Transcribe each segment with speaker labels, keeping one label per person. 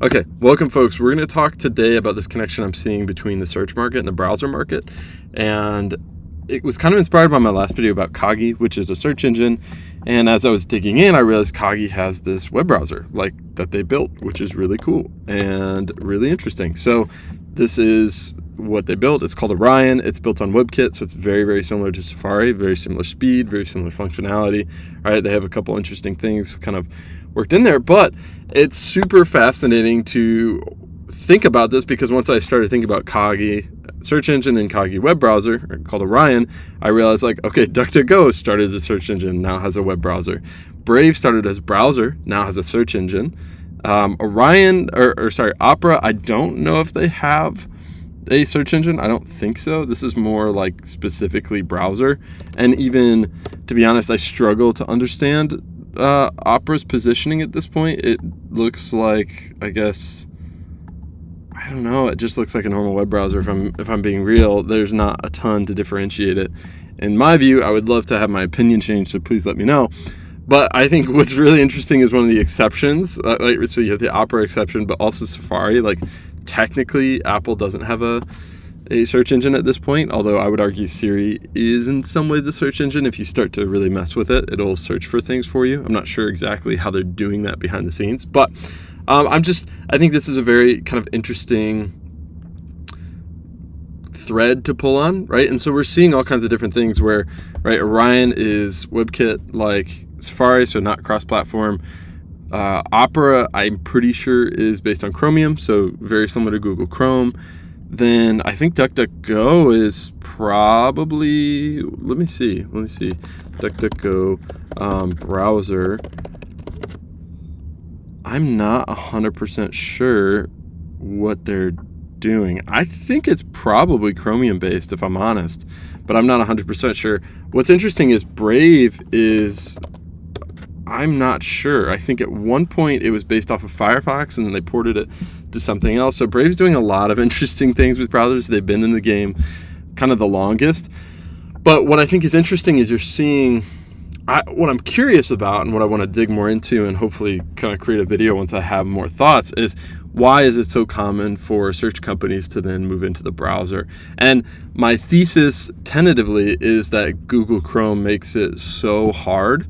Speaker 1: Okay, welcome folks. We're going to talk today about this connection I'm seeing between the search market and the browser market. And it was kind of inspired by my last video about Kagi, which is a search engine. And as I was digging in, I realized Kagi has this web browser that they built, which is really cool and really interesting. So this is what they built. It's called Orion. It's built on WebKit, so it's very, very similar to Safari, very similar speed, very similar functionality. All right, they have a couple interesting things kind of worked in there, but it's super fascinating to think about this because once I started thinking about Kagi search engine and Kagi web browser called Orion, I realized okay, DuckDuckGo started as a search engine, now has a web browser. Brave started as a browser, now has a search engine. Orion, Opera, I don't know if they have a search engine. I don't think so. This is more like specifically browser. And even, to be honest, I struggle to understand Opera's positioning at this point. It looks like, I don't know, it just looks like a normal web browser. If I'm being real, there's not a ton to differentiate it. In my view, I would love to have my opinion changed, so please let me know. But I think what's really interesting is one of the exceptions. So you have the Opera exception, but also Safari. Technically, Apple doesn't have a search engine at this point, although I would argue Siri is in some ways a search engine. If you start to really mess with it, it'll search for things for you. I'm not sure exactly how they're doing that behind the scenes, but I think this is a very kind of interesting thread to pull on, right? And so we're seeing all kinds of different things where, right, Orion is WebKit like Safari, so not cross-platform. Opera, I'm pretty sure, is based on Chromium, so very similar to Google Chrome. Then I think DuckDuckGo is probably, let me see, DuckDuckGo browser. I'm not 100% sure what they're doing. I think it's probably Chromium based, if I'm honest, but I'm not 100% sure. What's interesting is Brave is, I'm not sure. I think at one point it was based off of Firefox and then they ported it to something else. So Brave's doing a lot of interesting things with browsers. They've been in the game kind of the longest. But what I think is interesting is you're seeing, what I'm curious about and what I want to dig more into and hopefully kind of create a video once I have more thoughts is, why is it so common for search companies to then move into the browser? And my thesis tentatively is that Google Chrome makes it so hard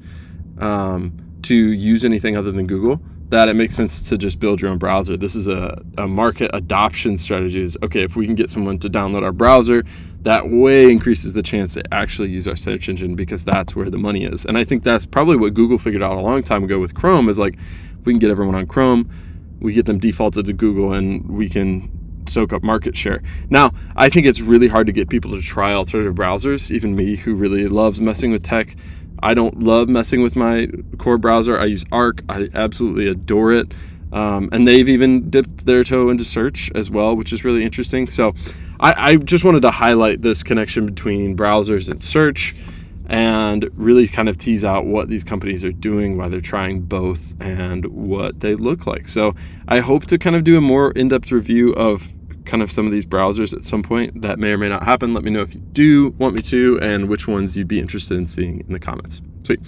Speaker 1: to use anything other than Google that it makes sense to just build your own browser. This is a market adoption strategy. Is, okay, if we can get someone to download our browser, that way increases the chance they actually use our search engine because that's where the money is. And I think that's probably what Google figured out a long time ago with Chrome is if we can get everyone on Chrome, we get them defaulted to Google and we can soak up market share. Now, I think it's really hard to get people to try alternative browsers. Even me, who really loves messing with tech, I don't love messing with my core browser. I use Arc. I absolutely adore it. And they've even dipped their toe into search as well, which is really interesting. So I just wanted to highlight this connection between browsers and search and really kind of tease out what these companies are doing, why they're trying both, and what they look like. So I hope to kind of do a more in-depth review of kind of some of these browsers at some point. That may or may not happen. Let me know if you do want me to and which ones you'd be interested in seeing in the comments. Sweet.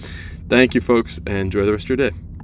Speaker 1: Thank you, folks, and enjoy the rest of your day.